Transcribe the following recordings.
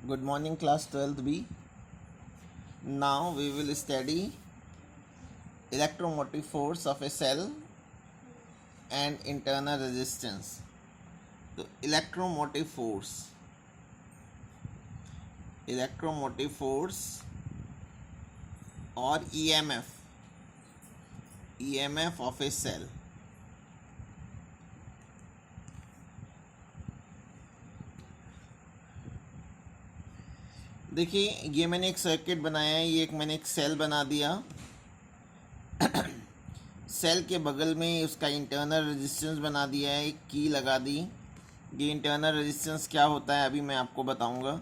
Good morning, class 12th B. Now we will study electromotive force of a cell and internal resistance. So electromotive force or EMF of a cell. देखिए, ये मैंने एक circuit बनाया है, ये मैंने एक सेल बना दिया। सेल के बगल में उसका इंटरनल रेजिस्टेंस बना दिया है, एक की लगा दी। ये इंटरनल रेजिस्टेंस क्या होता है अभी मैं आपको बताऊंगा।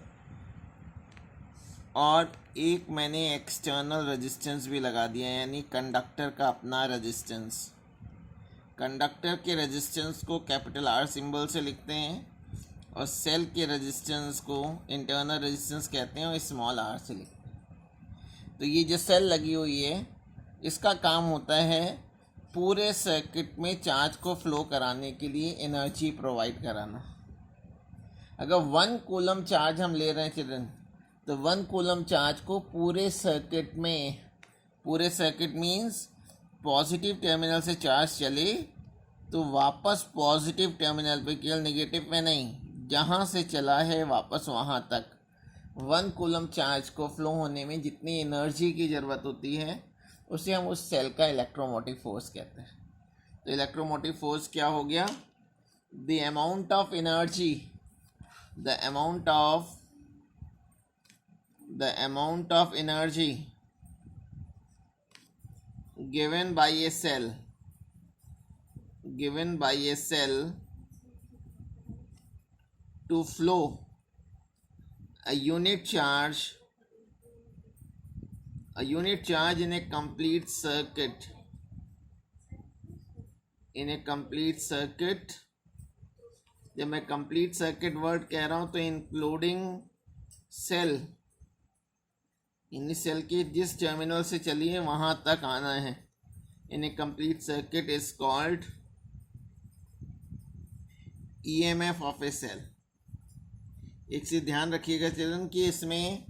और एक मैंने एक्सटर्नल रेजिस्टेंस भी लगा दिया है, यानी कंडक्टर का अपना रेजिस्टेंस। कंडक्टर के रेजिस्टेंस को कैपिटल R सिंबल से लिखते हैं और सेल के रेजिस्टेंस को इंटरनल रेजिस्टेंस कहते हैं और स्मॉल r से लिखते हैं। तो ये जो सेल लगी हुई है, इसका काम होता है पूरे सर्किट में चार्ज को फ्लो कराने के लिए एनर्जी प्रोवाइड कराना। अगर 1 कूलम चार्ज हम ले रहे हैं चिल्ड्रन, तो 1 कूलम चार्ज को पूरे सर्किट मीन्स पॉजिटिव टर्मिनल से चार्ज चले तो वापस पॉजिटिव टर्मिनल पे, केवल नेगेटिव पे नहीं, जहाँ से चला है वापस वहाँ तक 1 कूलम चार्ज को फ्लो होने में जितनी एनर्जी की ज़रूरत होती है उसे हम उस सेल का इलेक्ट्रोमोटिव फोर्स कहते हैं। तो इलेक्ट्रोमोटिव फोर्स क्या हो गया? The amount of energy given by a cell to flow a unit charge in a complete circuit जब मैं कंप्लीट सर्किट वर्ड कह रहा हूँ तो इंक्लूडिंग सेल, इन सेल के जिस टर्मिनल से चली है वहाँ तक आना है। In a complete circuit is called EMF of a cell. एक चीज़ ध्यान रखिएगा चिल्ड्रन कि इसमें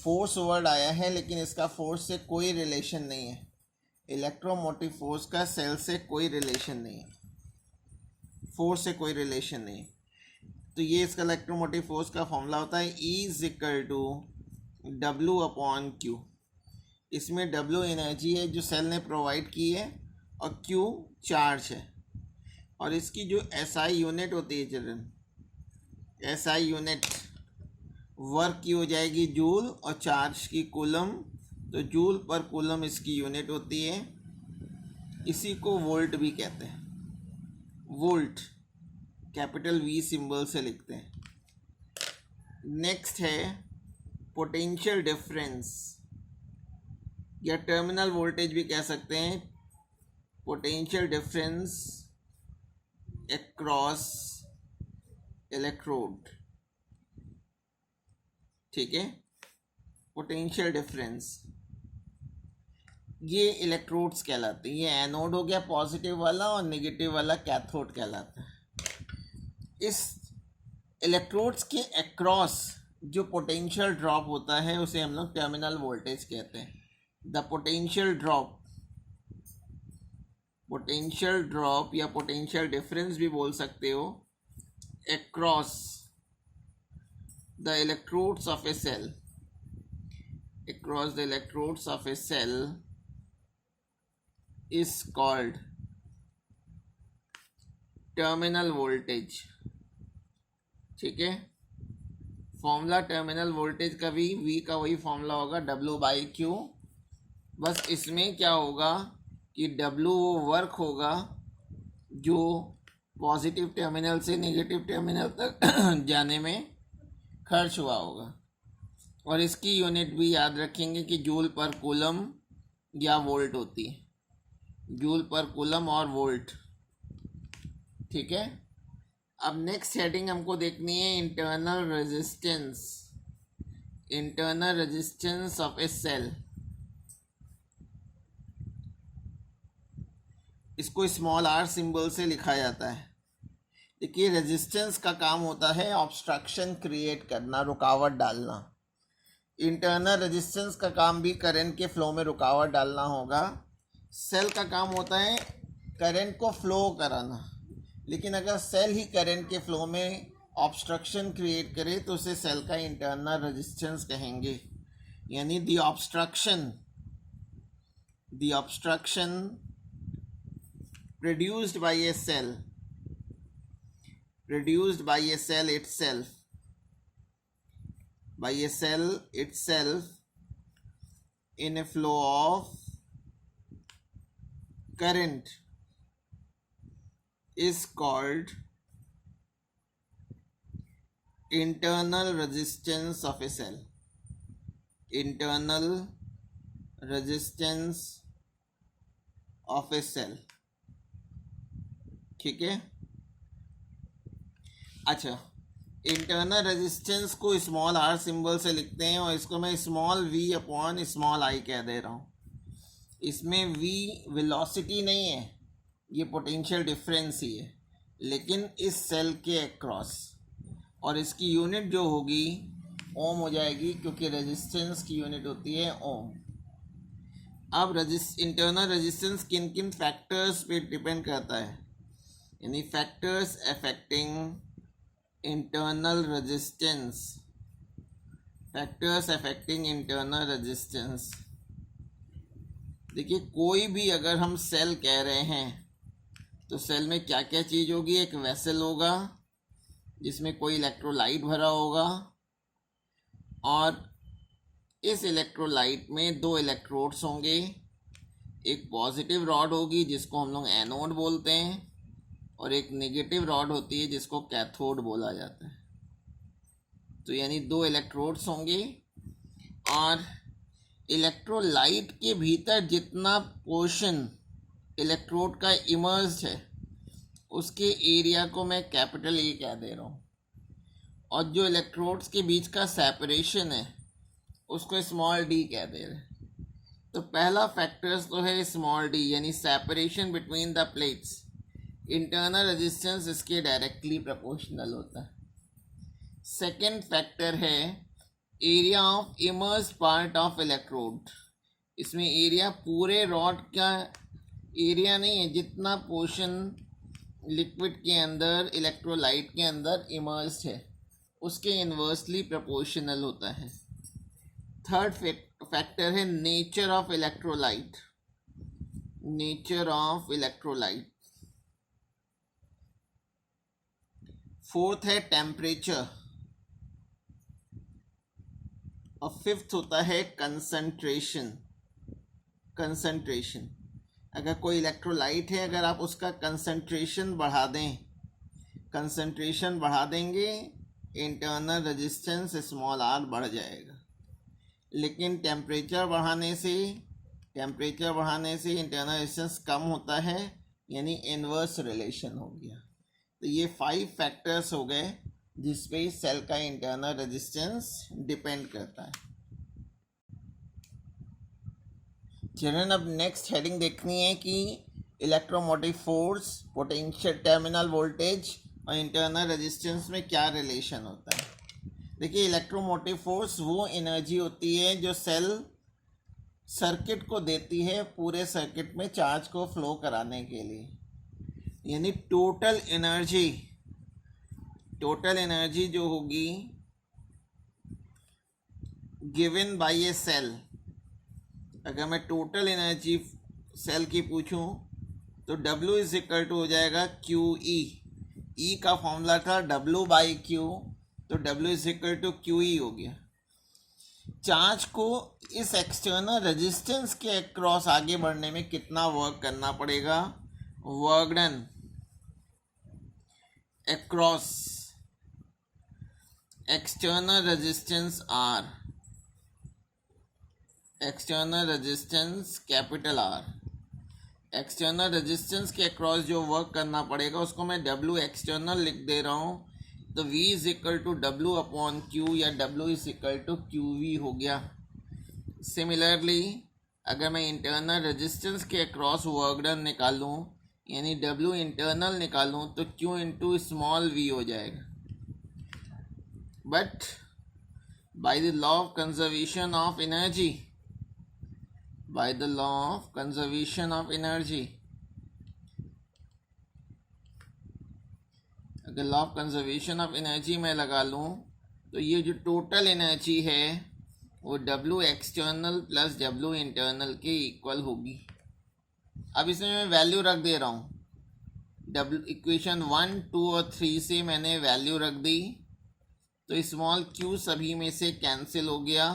फोर्स वर्ड आया है लेकिन इसका फोर्स से कोई रिलेशन नहीं है। इलेक्ट्रोमोटिव फोर्स का सेल से कोई रिलेशन नहीं है, फोर्स से कोई रिलेशन नहीं। तो ये इसका इलेक्ट्रोमोटिव फोर्स का फॉर्मूला होता है E=W/Q। इसमें W एनर्जी है जो सेल ने प्रोवाइड की है और Q चार्ज है। और इसकी जो SI यूनिट होती है चिल्ड्रन, SI यूनिट वर्क की हो जाएगी जूल और चार्ज की कूलम, तो जूल पर कूलम इसकी यूनिट होती है। इसी को वोल्ट भी कहते हैं, वोल्ट कैपिटल V सिंबल से लिखते हैं। नेक्स्ट है पोटेंशियल डिफरेंस या टर्मिनल वोल्टेज भी कह सकते हैं। पोटेंशियल डिफरेंस अक्रॉस इलेक्ट्रोड, ठीक है। पोटेंशियल डिफरेंस ये इलेक्ट्रोड्स कहलाते हैं। ये एनोड हो गया पॉजिटिव वाला और नेगेटिव वाला कैथोड कहलाता है। इस इलेक्ट्रोड्स के अक्रॉस जो पोटेंशियल ड्रॉप होता है उसे हम लोग टर्मिनल वोल्टेज कहते हैं। द पोटेंशियल ड्रॉप या पोटेंशियल डिफरेंस भी बोल सकते हो, across the electrodes of a cell is called terminal voltage, ठीक है। फॉर्मूला टर्मिनल वोल्टेज का भी V का वही फॉर्मूला होगा W/Q। बस इसमें क्या होगा कि W वो वर्क होगा जो पॉजिटिव टर्मिनल से नेगेटिव टर्मिनल तक जाने में खर्च हुआ होगा। और इसकी यूनिट भी याद रखेंगे कि जूल पर कूलम या वोल्ट होती है, जूल पर कूलम और वोल्ट, ठीक है। अब नेक्स्ट हेडिंग हमको देखनी है internal resistance of a cell. इसको स्मॉल r सिंबल से लिखा जाता है। देखिए रेजिस्टेंस का काम होता है ऑब्स्ट्रक्शन क्रिएट करना, रुकावट डालना। इंटरनल रेजिस्टेंस का काम भी करंट के फ्लो में रुकावट डालना होगा। सेल का काम होता है करंट को फ्लो कराना, लेकिन अगर सेल ही करंट के फ्लो में ऑब्स्ट्रक्शन क्रिएट करे तो उसे सेल का इंटरनल रेजिस्टेंस कहेंगे। यानी the obstruction produced by a cell itself in a flow of current is called internal resistance of a cell. Internal resistance of a cell, ठीक है। अच्छा, इंटरनल रेजिस्टेंस को स्मॉल आर सिंबल से लिखते हैं और इसको मैं small v upon small i कह दे रहा हूँ। इसमें वी वेलोसिटी नहीं है, ये पोटेंशियल डिफरेंस ही है, लेकिन इस सेल के अक्रॉस, और इसकी यूनिट जो होगी ओम हो जाएगी, क्योंकि रेजिस्टेंस की यूनिट होती है ओम। अब इंटरनल रेजिस्टेंस किन किन फैक्टर्स पे डिपेंड करता है, यानी फैक्टर्स अफेक्टिंग इंटरनल रेजिस्टेंस। देखिए कोई भी अगर हम सेल कह रहे हैं तो सेल में क्या क्या चीज़ होगी। एक वेसल होगा जिसमें कोई इलेक्ट्रोलाइट भरा होगा, और इस इलेक्ट्रोलाइट में दो इलेक्ट्रोड्स होंगे। एक पॉजिटिव रॉड होगी जिसको हम लोग एनोड बोलते हैं, और एक नेगेटिव रॉड होती है जिसको कैथोड बोला जाता है। तो यानी दो इलेक्ट्रोड्स होंगे, और इलेक्ट्रोलाइट के भीतर जितना पोर्शन इलेक्ट्रोड का इमर्स्ड है उसके एरिया को मैं कैपिटल ए कह दे रहा हूँ, और जो इलेक्ट्रोड्स के बीच का सेपरेशन है उसको स्मॉल डी कह दे रहे हैं। तो पहला फैक्टर्स तो है स्मॉल डी, यानी separation between the plates. Internal resistance इसके डायरेक्टली प्रोपोर्शनल होता है। सेकेंड फैक्टर है area of immersed part of electrode. इसमें एरिया पूरे रॉड का एरिया नहीं है, जितना पोर्शन लिक्विड के अंदर इलेक्ट्रोलाइट के अंदर इमर्स्ड है उसके इन्वर्सली प्रोपोर्शनल होता है। थर्ड फैक्टर है नेचर ऑफ इलेक्ट्रोलाइट। फोर्थ है टेम्परेचर, और फिफ्थ होता है कंसंट्रेशन। अगर कोई इलेक्ट्रोलाइट है, अगर आप उसका कंसंट्रेशन बढ़ा देंगे इंटरनल रेजिस्टेंस स्मॉल आर बढ़ जाएगा, लेकिन टेम्परेचर बढ़ाने से इंटरनल रेजिस्टेंस कम होता है, यानी इन्वर्स रिलेशन हो गया। तो ये 5 फैक्टर्स हो गए जिस पे सेल का इंटरनल रेजिस्टेंस डिपेंड करता है। चिल्ड्रन, अब नेक्स्ट हेडिंग देखनी है कि electromotive force, potential, terminal voltage और इंटरनल रेजिस्टेंस में क्या रिलेशन होता है। देखिए इलेक्ट्रोमोटिव फोर्स वो एनर्जी होती है जो सेल सर्किट को देती है पूरे सर्किट में चार्ज को फ्लो कराने के लिए, यानी टोटल एनर्जी जो होगी गिवन बाय ए सेल। अगर मैं टोटल एनर्जी सेल की पूछूं तो W इज इक्वल टू हो जाएगा QE। E का फॉर्मूला था W/Q, तो W is equal to QE हो गया। चार्ज को इस एक्सटर्नल रेजिस्टेंस के अक्रॉस आगे बढ़ने में कितना वर्क करना पड़ेगा, work done across external resistance R, external resistance capital R। External resistance के अक्रॉस जो वर्क करना पड़ेगा उसको मैं W एक्सटर्नल लिख दे रहा हूँ, तो V is equal to W/Q या W is equal to QV हो गया। सिमिलरली अगर मैं इंटरनल रेजिस्टेंस के अक्रॉस वर्क डन निकालूँ, यानी W इंटरनल निकालूं तो Q इंटू स्मॉल v हो जाएगा. But by the law of conservation of energy, by the law of conservation of energy, अगर law of conservation of energy में लगा लूँ तो ये जो टोटल एनर्जी है वो W external plus W internal के इक्वल होगी. अब इसमें मैं वैल्यू रख दे रहा हूँ. W इक्वेशन 1, 2 और 3 से मैंने वैल्यू रख दी तो स्मॉल q सभी में से कैंसिल हो गया,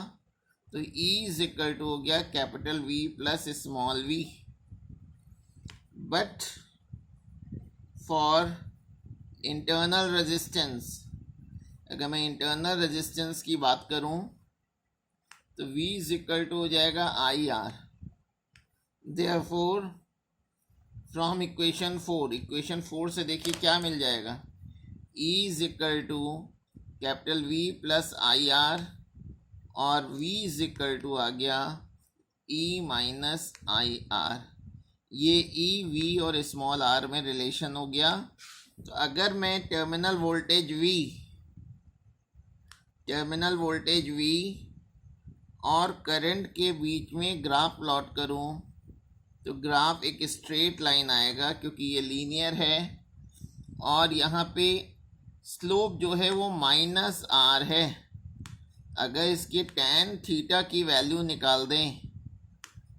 तो E इज इक्वल टू हो गया capital V plus small v. But for internal resistance, अगर मैं इंटरनल रेजिस्टेंस की बात करूं तो V इज इक्वल टू हो जाएगा IR. देयरफॉर फ्रॉम इक्वेशन 4 से देखिए क्या मिल जाएगा. E is equal to capital V plus IR और V इज इक्वल टू आ गया E माइनस IR. ये E, V और स्मॉल r में रिलेशन हो गया. तो अगर मैं टर्मिनल वोल्टेज V और करंट के बीच में ग्राफ प्लॉट करूं तो ग्राफ एक स्ट्रेट लाइन आएगा क्योंकि ये लीनियर है और यहाँ पे स्लोप जो है वो -r है. अगर इसके tan थीटा की वैल्यू निकाल दें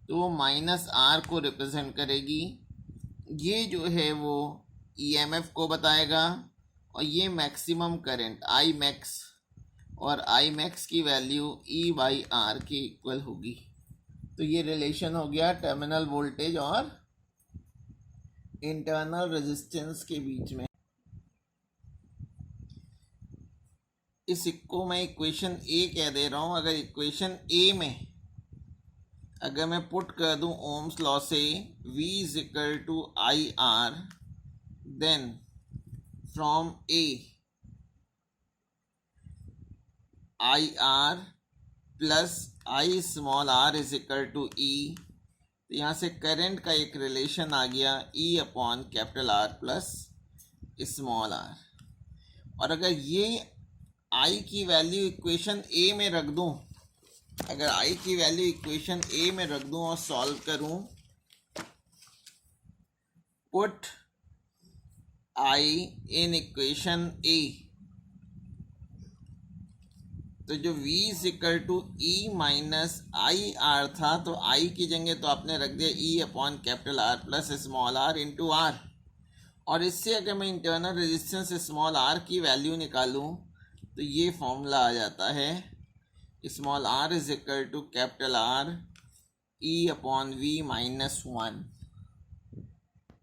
तो वो -r को रिप्रेजेंट करेगी. ये जो है वो EMF को बताएगा और ये मैक्सिमम करंट I max, और I max की वैल्यू E/R के इक्वल होगी. तो ये रिलेशन हो गया टर्मिनल वोल्टेज और इंटरनल रेजिस्टेंस के बीच में. इस को मैं इक्वेशन A कह दे रहा हूँ. अगर इक्वेशन A में अगर मैं पुट कर दूँ ओम्स लॉ से V is equal to IR, then from A IR plus I small r is equal to E, तो यहाँ से करंट का एक रिलेशन आ गया E upon capital R plus small r. और अगर ये I की वैल्यू इक्वेशन A में रख दूँ, अगर I की वैल्यू इक्वेशन A में रख दूँ और सॉल्व करूँ, put I in equation A, तो जो V is equal to E minus IR था तो I की जगह तो आपने रख दिया E upon capital R plus small r into R. और इससे अगर मैं इंटरनल रेजिस्टेंस स्मॉल r की वैल्यू निकालूं तो ये फॉर्मूला आ जाता है small r is equal to capital R E upon V minus 1.